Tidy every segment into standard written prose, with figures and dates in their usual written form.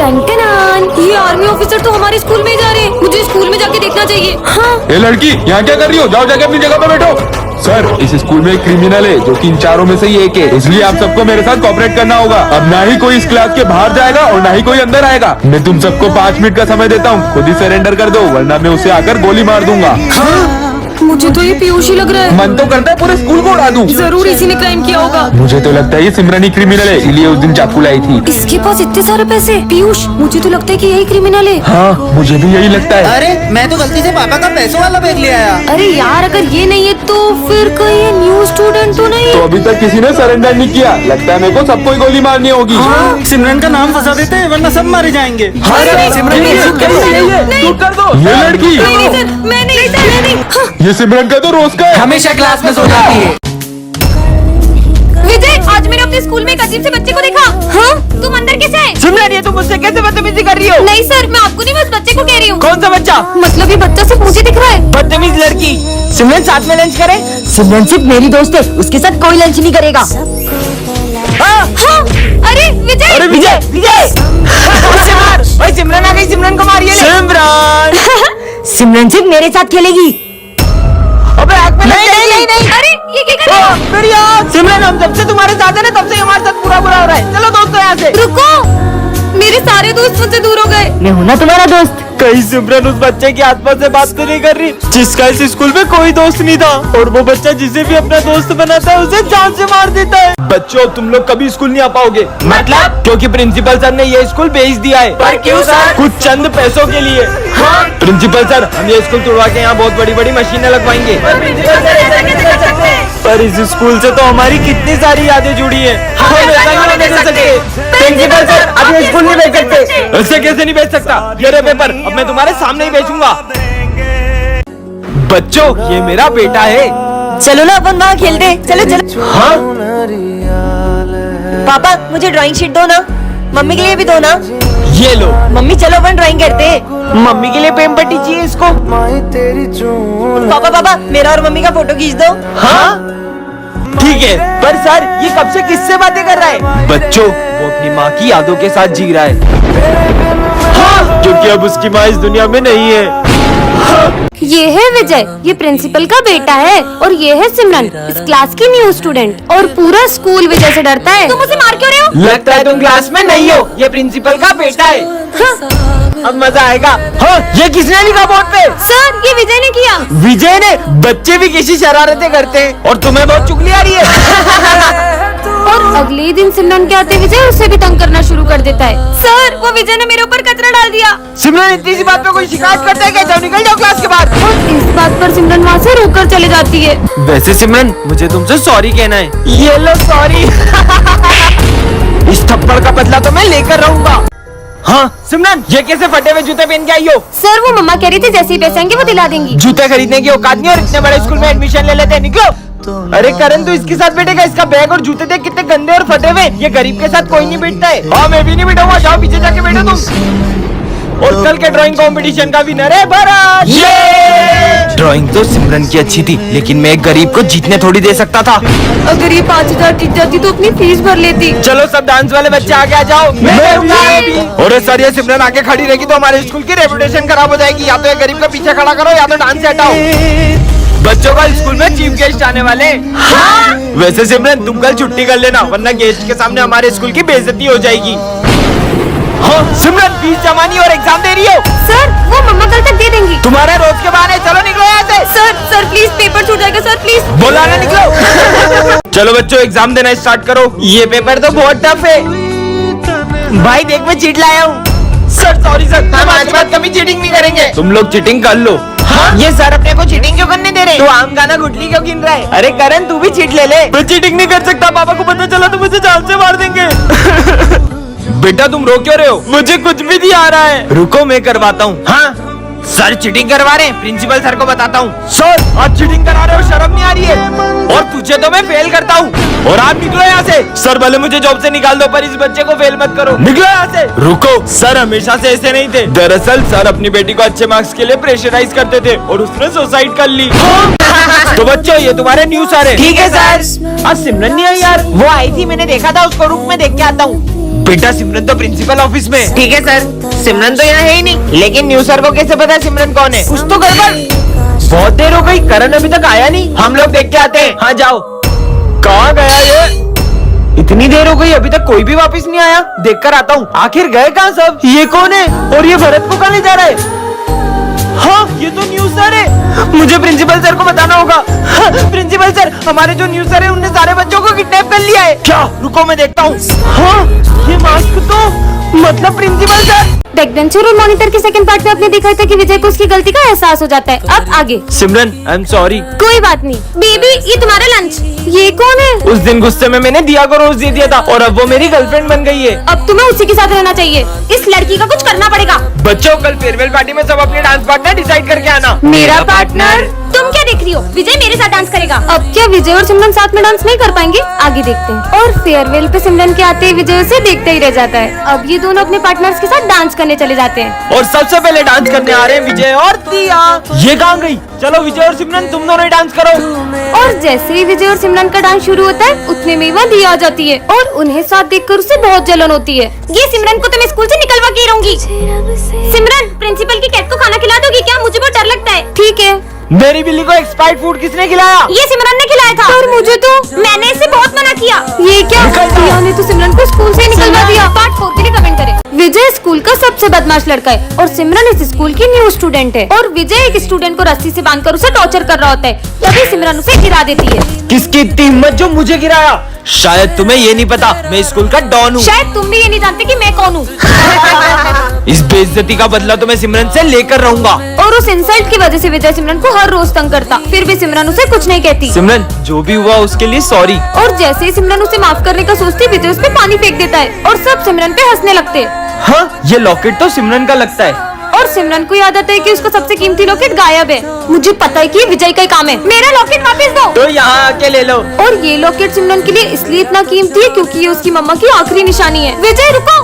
ये army officer तो हमारे स्कूल में ही जा रहे हैं। मुझे स्कूल में जाके देखना चाहिए। हाँ। ये लड़की यहाँ क्या कर रही हो? जाओ जाके अपनी जगह पे बैठो। सर, इस स्कूल में एक क्रिमिनल है जो कि इन चारों में से ही एक है, इसलिए आप सबको मेरे साथ कोऑपरेट करना होगा। अब ना ही कोई इस क्लास के बाहर जाएगा और ना ही कोई अंदर आएगा। मैं तुम सबको 5 मिनट का समय देता हूँ, खुद ही सरेंडर कर दो, वरना मैं उसे आकर गोली मार दूंगा। मुझे तो ये पीयूष ही लग रहा है। मन तो करता है पूरे स्कूल को उड़ा दूं। जरूर इसी ने क्राइम किया होगा। मुझे तो लगता है ये सिमरन ही क्रिमिनल है, इसलिए उस दिन चाकू लाई थी। इसके पास इतने सारे पैसे। पीयूष, मुझे तो लगता है कि यही क्रिमिनल है। हाँ, मुझे भी यही लगता है। अरे मैं तो गलती से पापा का पैसों वाला बैग ले आया। अरे यार, अगर ये नहीं है तो फिर कहीं ये न्यू स्टूडेंट तो नहीं? तो अभी तक किसी ने सरेंडर नहीं किया। लगता है मेरे को सबको ही गोली मारनी होगी। हाँ। सिमरन का नाम फंसा देते हैं, वरना सब मारे जाएंगे। सिमरन कर दो। ये लड़की, नहीं सर, मैं नहीं सर, मैं नहीं। हाँ। ये सिमरन का तो रोज का है। हमेशा क्लास में सो जाती है। विजय, आज मैंने अपने स्कूल में एक अजीब से बच्चे को देखा। हाँ? तुम अंदर कैसे आए? सिमरन, ये तुम मुझसे कैसे बदतमीजी कर रही हो? नहीं सर, मैं आपको नहीं, बस बच्चे को कह रही हूँ। कौन सा बच्चा? मतलब ये बच्चा सिर्फ मुझे दिख रहा है। बदतमीज लड़की। सिमरन, साथ में लंच करें? सिमरन सिर्फ मेरी दोस्त है, उसके साथ कोई लंच नहीं करेगा। हाँ। अरे विजय, अरे विजय, विजय! उसे मार। भाई सिमरन आ गई, सिमरन को मारिए। सिमरन! सिमरन सिर्फ मेरे साथ खेलेगी। अबे आग में नहीं नहीं नहीं नहीं। अरे ये क्या कर रहे हो? मेरी आँख! सिमरन, हम जब से तुम्हारे साथ है ना, तब से हमारे साथ पूरा बुरा हो रहा है। चलो दोस्तों यहाँ से। रुको, मेरे सारे दोस्त मुझसे दूर हो गए। मैं हूँ ना तुम्हारा दोस्त। कहीं सिमरन उस बच्चे की आत्मा से बात तो नहीं कर रही जिसका इस स्कूल में कोई दोस्त नहीं था, और वो बच्चा जिसे भी अपना दोस्त बनाता है उसे जान से मार देता है। बच्चों, तुम लोग कभी स्कूल नहीं आ पाओगे। मतलब? क्योंकि प्रिंसिपल सर ने ये स्कूल बेच दिया है। पर क्यों सर? कुछ चंद पैसों के लिए। हाँ? प्रिंसिपल सर, हम ये स्कूल तोड़वा के यहाँ बहुत बड़ी बड़ी मशीनें लगवाएंगे। पर इस स्कूल से तो हमारी कितनी सारी यादें जुड़ी है। हम ऐसा नहीं दे सकते। प्रिंसिपल सर, अब ये स्कूल नहीं बेच सकते। ऐसे कैसे नहीं बेच सकता? ये रहे पेपर, अब मैं तुम्हारे सामने ही बेचूंगा। बच्चों, ये मेरा बेटा है। चलो ना अपन वहाँ खेलते। चलो चलो। हाँ? पापा, मुझे ड्राइंग शीट दो ना। मम्मी के लिए भी दो ना। ये लो। मम्मी चलो अपन ड्राइंग करते हैं। मम्मी के लिए पेन पट्टी चाहिए इसको। पापा पापा, मेरा और मम्मी का फोटो खींच दो। हाँ? ठीक है, पर सर ये कब से किससे बातें कर रहा है? बच्चों, वो अपनी माँ की यादों के साथ जी रहा है। हाँ? क्योंकि अब उसकी माँ इस दुनिया में नहीं है। ये है विजय, ये प्रिंसिपल का बेटा है, और ये है सिमरन, इस क्लास की न्यू स्टूडेंट। और पूरा स्कूल विजय से डरता है। तुम उसे मार क्यों रहे हो? लगता है तुम क्लास में नहीं हो। ये प्रिंसिपल का बेटा है। हाँ। अब मजा आएगा। हाँ? ये किसने लिखा बोर्ड पे? सर, ये विजय ने किया। विजय ने? बच्चे भी किसी शरारतें करते हैं, और तुम्हें बहुत चुगली आ रही है। और अगले ही दिन सिमरन के आते विजय उसे भी तंग करना शुरू कर देता है। सर, वो विजय ने मेरे ऊपर कचरा डाल दिया। सिमरन, इतनी सी बात पे कोई शिकायत करता है क्या? जाओ, निकल जाओ क्लास के बाहर। और इस बात पर सिमरन वहाँ से रोकर चले जाती है। वैसे सिमरन, मुझे तुमसे सॉरी कहना है। ये लो सॉरी। इस थप्पड़ का बदला तो मैं लेकर रहूंगा। हाँ सिमरन, ये कैसे फटे हुए जूते पहन के आई हो? सर, वो मम्मा कह रही थी जैसे ही पैसे आएंगे वो दिला देंगी। जूते खरीदने की औकात नहीं, और इतने बड़े स्कूल में एडमिशन ले लेते हैं। निकलो। अरे करण, तू इसके साथ बैठेगा? इसका बैग और जूते देख कितने गंदे और फटे हुए। ये गरीब के साथ कोई नहीं बैठता है। हाँ, मैं भी नहीं बैठूंगा। जाओ पीछे जाके बैठो तुम। और कल के ड्राइंग कंपटीशन का विनर है भरत। ड्राइंग तो सिमरन की अच्छी थी, लेकिन मैं एक गरीब को जीतने थोड़ी दे सकता था। अगर ये 5,000 जीत जाती तो अपनी फीस भर लेती। चलो सब डांस वाले बच्चे आगे आ जाओ। और सर, ये सिमरन आगे खड़ी रहेगी तो हमारे स्कूल की रेपुटेशन खराब हो जाएगी। या तो ये गरीब का पीछे खड़ा करो, या तो डांस से हटाओ। बच्चों का स्कूल में चीफ गेस्ट आने वाले। हाँ? वैसे सिमरन, तुम कल छुट्टी कर लेना, वरना गेस्ट के सामने हमारे स्कूल की बेइज्जती हो जाएगी। हाँ सिमरन, फीस जमा नहीं और एग्जाम दे रही हो? सर, वो मम्मा कल तक दे देंगी। तुम्हारे रोज के बहाने। चलो निकलो यहाँ से। सर प्लीज, पेपर छूट जाएगा सर, प्लीज। बोला ना, निकलो। चलो बच्चों, एग्जाम देना स्टार्ट करो। ये पेपर तो बहुत टफ है। भाई देख, मैं चीट लाया हूँ। सर सॉरी सर, हम आज के बाद कभी चीटिंग नहीं करेंगे। तुम लोग चीटिंग कर लो। हाँ? ये सर अपने को चीटिंग क्यों करने दे रहे? तो आम गाना गुटली क्यों गिन रहा है? अरे करण, तू भी चीट ले ले। मैं चीटिंग नहीं कर सकता। पापा को पता चला तो मुझे जान से मार देंगे। बेटा, तुम रो क्यों रहे हो? मुझे कुछ भी नहीं आ रहा है। रुको, मैं करवाता हूँ। हाँ? सर चीटिंग करवा रहे हैं, प्रिंसिपल सर को बताता हूँ। सर, आज चीटिंग करा रहे हो, शर्म नहीं आ रही है? और तुझे तो मैं फेल करता हूँ। और आप निकलो यहाँ से। सर, भले मुझे जॉब से निकाल दो, पर इस बच्चे को फेल मत करो। निकलो यहाँ से। रुको, सर हमेशा से ऐसे नहीं थे। दरअसल सर अपनी बेटी को अच्छे मार्क्स के लिए प्रेशराइज करते थे, और उसने सुसाइड कर ली। तो बच्चों, ये तुम्हारे न्यू सर है। ठीक है सर। आज सिमरन नहीं आई यार? वो आई थी, मैंने देखा था उसको। रुक, मैं देख के आता हूँ। बेटा सिमरन तो प्रिंसिपल ऑफिस में। ठीक है सर, सिमरन तो यहाँ है ही नहीं, लेकिन न्यू सर को कैसे पता सिमरन कौन है? कुछ तो गड़बड़। बहुत देर हो गई, करण अभी तक आया नहीं। हम लोग देख के आते हैं। हाँ जाओ। कहाँ गया ये? इतनी देर हो गई, अभी तक कोई भी वापस नहीं आया। देखकर आता हूँ, आखिर गए कहाँ सब? ये कौन है और ये भरत को कहाँ ले जा रहा है? हाँ, ये तो न्यू सर है। मुझे प्रिंसिपल सर को बताना होगा। हाँ, प्रिंसिपल सर, हमारे जो न्यू सर है उनने सारे बच्चों को किडनैप कर लिया है। क्या? रुको मैं देखता हूँ। हाँ, ये मास्क तो मतलब प्रिंसिपल सर। बैकबेंचर और मॉनिटर के सेकंड पार्ट में आपने देखा था कि विजय को उसकी गलती का एहसास हो जाता है। अब आगे। सिमरन, आई एम सॉरी। कोई बात नहीं। बेबी, ये तुम्हारा लंच। ये कौन है? उस दिन गुस्से में मैंने दिया को रोज दे दिया था और अब वो मेरी गर्लफ्रेंड बन गई है। अब तुम्हें उसी के साथ रहना चाहिए। इस लड़की का कुछ करना पड़ेगा। बच्चों, कल फेयरवेल पार्टी में सब अपने डांस पार्टनर डिसाइड करके आना। मेरा पार्टनर? तुम क्या देख रही हो? विजय मेरे साथ डांस करेगा। अब क्या विजय और सिमरन साथ में डांस नहीं कर पाएंगे? आगे देखते हैं। और फेयरवेल पे सिमरन के आते ही विजय उसे देखते ही रह जाता है। अब ये दोनों अपने पार्टनर्स के साथ डांस करने चले जाते हैं। और सबसे पहले डांस करने आ रहे हैं विजय और दिया। ये कहाँ गई? चलो विजय और सिमरन, तुम दोनों ही डांस करो। और जैसे ही विजय और सिमरन का डांस शुरू होता है, उतने में वह दिया आ जाती है और उन्हें साथ देखकर उसे बहुत जलन होती है। ये सिमरन को तो मैं स्कूल से निकलवा के रहूंगी। सिमरन, प्रिंसिपल की कैट को खाना खिला दोगी क्या? मुझे बहुत डर लगता है। ठीक है। मेरी बिल्ली को एक्सपायर्ड फूड किसने खिलाया? ये सिमरन ने खिलाया था। और मुझे तो मैंने इसे बहुत मना किया। ये क्या? दिया ने तो सिमरन को स्कूल से निकलवा दिया। पार्ट 4 के लिए कमेंट करें। विजय स्कूल का सबसे बदमाश लड़का है और सिमरन इस स्कूल की न्यू स्टूडेंट है। और विजय एक स्टूडेंट को रस्सी से बांधकर उसे टॉर्चर कर रहा होता है। तभी सिमरन उसे गिरा देती है। किसकी इतनी हिम्मत जो मुझे गिराया? शायद तुम्हें ये नहीं पता, मैं स्कूल का डॉन हूँ। शायद तुम भी ये नहीं जानते कि मैं कौन हूँ। इस बेइज्जती का बदला तो मैं सिमरन से लेकर रहूंगा। और उस इंसल्ट की वजह से विजय सिमरन को हर रोज तंग करता, फिर भी सिमरन उसे कुछ नहीं कहती। सिमरन, जो भी हुआ उसके लिए सॉरी। और जैसे ही सिमरन उसे माफ करने का सोचती, विजय उस पे पानी फेंक देता है और सब सिमरन पे हंसने लगते हैं। हाँ, ये लॉकेट तो सिमरन का लगता है। और सिमरन को याद आता है कि उसका सबसे कीमती लॉकेट गायब है। मुझे पता है कि विजय का ही काम है। मेरा लॉकेट वापस दो। तो यहाँ आके ले लो। और ये लॉकेट सिमरन के लिए इसलिए इतना कीमती है क्योंकि ये उसकी मम्मा की आखिरी निशानी है। विजय रुको।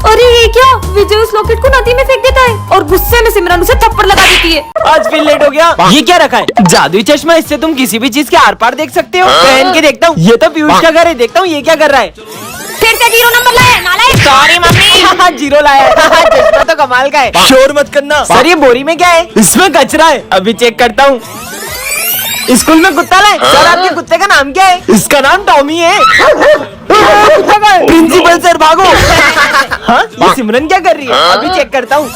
अरे ये क्या? विजय उस लॉकेट को नदी में फेंक देता है और गुस्से में सिमरन उसे थप्पड़ लगा देती है। आज फिर लेट हो गया। ये क्या रखा है? जादुई चश्मा, इससे तुम किसी भी चीज के आर पार देख सकते हो। पहन के देखता हूँ। ये तो पीयूष का घर है, देखता हूँ ये क्या कर रहा है। फिर से 0 नंबर लाया, नालायक। Sorry mummy. 0 लाया है। चश्मा तो कमाल का है। शोर मत करना। सर, ये बोरी में क्या है? इसमें कचरा है। अभी चेक करता हूँ। स्कूल में कुत्ता लाए। सर, आपके कुत्ते का नाम क्या है? इसका नाम टॉमी है। प्रिंसिपल सर भागो। हाँ, ये सिमरन क्या कर रही है? अभी चेक करता हूँ।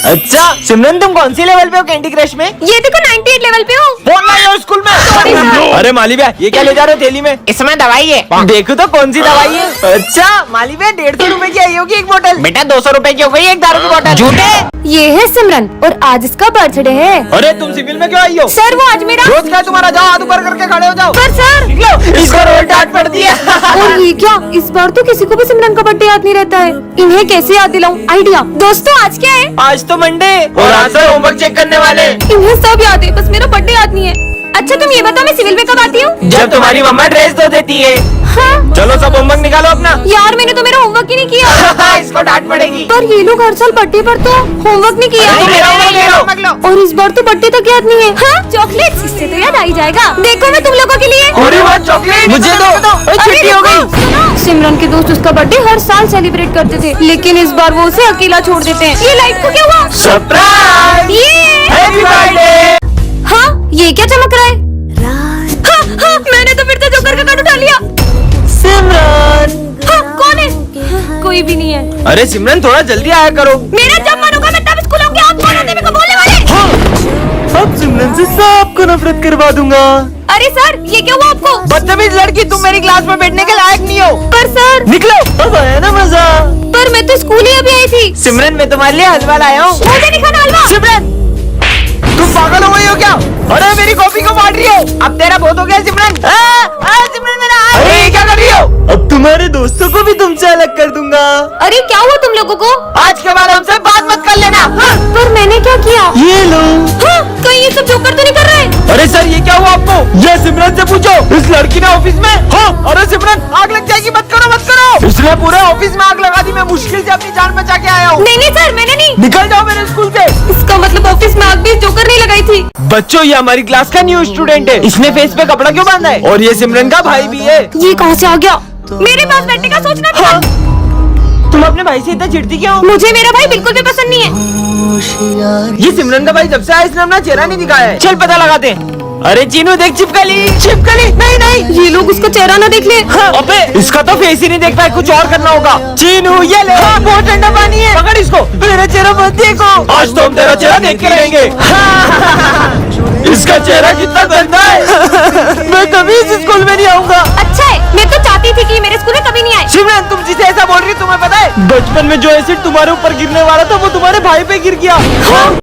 अच्छा सिमरन, तुम कौन सी लेवल पे हो कैंडी क्रश में? ये देखो 98 लेवल पे हूँ। फोन लाई हो स्कूल में। अरे माली भैया, ये क्या ले जा रहे हो थैली में? इसमें दवाई है। देखो तो कौन सी दवाई है। अच्छा माली भैया, 150 रुपए की आई होगी एक बोतल। बेटा 200 रुपए की हो गई एक दारू की बोतल। झूठे। ये है सिमरन और आज इसका बर्थडे है। अरे तुम सिविल में क्यों आई हो? सर, वो आज मेरा रोज क्या तुम्हारा? जाओ हाथ ऊपर करके खड़े हो जाओ। पर सर, इसको रोज डांट पड़ती है। और ये क्या? इस बार तो किसी को भी सिमरन का बर्थडे याद नहीं रहता है। इन्हें कैसे याद दिलाऊं? आइडिया। दोस्तों, आज क्या है? आज तो मंडे और आज से होमवर्क चेक करने वाले। इन्हें सब याद है, बस मेरा बर्थडे याद नहीं है। अच्छा तुम ये बताओ, मैं सिविल में कब आती हूँ? जब तुम्हारी मम्मा ड्रेस धो देती है। हाँ? चलो सब होमवर्क निकालो अपना। यार, मैंने तो मेरा होमवर्क ही नहीं किया। इसको डांट पड़ेगी। पर ये लोग हर साल बर्थडे पर तो होमवर्क नहीं किया। और इस बार तो बर्थडे तक याद नहीं है। हाँ? चॉकलेट, इससे तो याद आ ही जाएगा। देखो मैं तुम लोगों के लिए। अरे वाह, चॉकलेट मुझे दो। छुट्टी हो गई। सिमरन के दोस्त उसका बर्थडे हर साल सेलिब्रेट करते थे, लेकिन इस बार वो उसे अकेला छोड़ देते हैं। ये लाइट को क्या हुआ? सरप्राइज। ये हैप्पी बर्थडे। हाँ, ये क्या चमक रहा है? हाँ, हाँ, मैंने तो फिर से जोकर का कार्ड उठा लिया। सिमरन। हाँ, कौन है? हाँ, कोई भी नहीं है। अरे सिमरन, थोड़ा जल्दी आया करो। मेरा जब मन होगा मैं तब स्कूल आऊंगी। आप कौन होते हैं मेरे को बोलने वाले? अब सिमरन से सबको नफरत करवा दूंगा। अरे सर, ये क्या हुआ आपको? बदतमीज लड़की, तुम मेरी क्लास में बैठने के लायक नहीं हो। पर सर, निकलो। अब आया ना मजा। पर मैं तो स्कूल ही अभी आई थी। सिमरन, मैं तुम्हारे लिए हलवा लाया हूँ। मुझे नहीं खाना हलवा। सिमरन, तुम पागल हो गई हो क्या? अरे मेरी कॉपी को मार रही हो। अब तेरा बहुत हो गया सिमरन। सिमरन मेरा। अरे ये क्या कर रही हो? अब तुम्हारे दोस्तों को भी तुमसे अलग कर दूंगा। अरे क्या हुआ तुम लोगों को? आज के बाद हमसे बात मत कर लेना। पर मैंने क्या किया? ये लो। हाँ, कहीं ये सब जोकर तो नहीं कर रहे? अरे सर, ये क्या हुआ आपको? ये सिमरन से पूछो। इस लड़की ने ऑफिस में। हाँ, अरे सिमरन, आग लग जाएगी, मत करो मत करो। इसने पूरे ऑफिस में आग लगा दी। मैं मुश्किल से अपनी जान बचा के आया हूँ। नहीं नहीं सर, मैंने नहीं। निकल जाओ मेरे स्कूल से। इसका मतलब ऑफिस में आग भी जोकर नहीं लगाई थी। बच्चों, ये हमारी क्लास का न्यू स्टूडेंट है। इसने फेस पे कपड़ा क्यों बांधा है? और ये सिमरन का भाई भी है। ये कहाँ से आ गया? मेरे पास बैठने का सोचना था। तुम अपने भाई से इतना चिढ़ती क्यों? मुझे मेरा भाई बिल्कुल भी पसंद नहीं है। ये सिमरन का भाई जब से आया इसने अपना चेहरा नहीं दिखाया है। चल पता लगाते हैं। अरे चीनू देख चिपकली। नहीं नहीं ये लोग उसका चेहरा ना देख ले। हाँ, अबे इसका तो फेस ही नहीं देख पाए, कुछ और करना होगा। चीनू ये ले। हाँ, बहुत ठंडा पानी है, पकड़ इसको। मेरा चेहरा मत देखो, आज तो हम तेरा चेहरा देख के रहेंगे। इसका चेहरा कितना गंदा है। मैं कभी इस स्कूल में नहीं आऊंगा। अच्छा है, मैं तो चाहती थी कि ये मेरे स्कूल में कभी नहीं आए। सिमरन तुम जिसे ऐसा बोल रही हो तुम्हें पता है बचपन में जो एसिड तुम्हारे ऊपर गिरने वाला था वो तुम्हारे भाई पे गिर गया।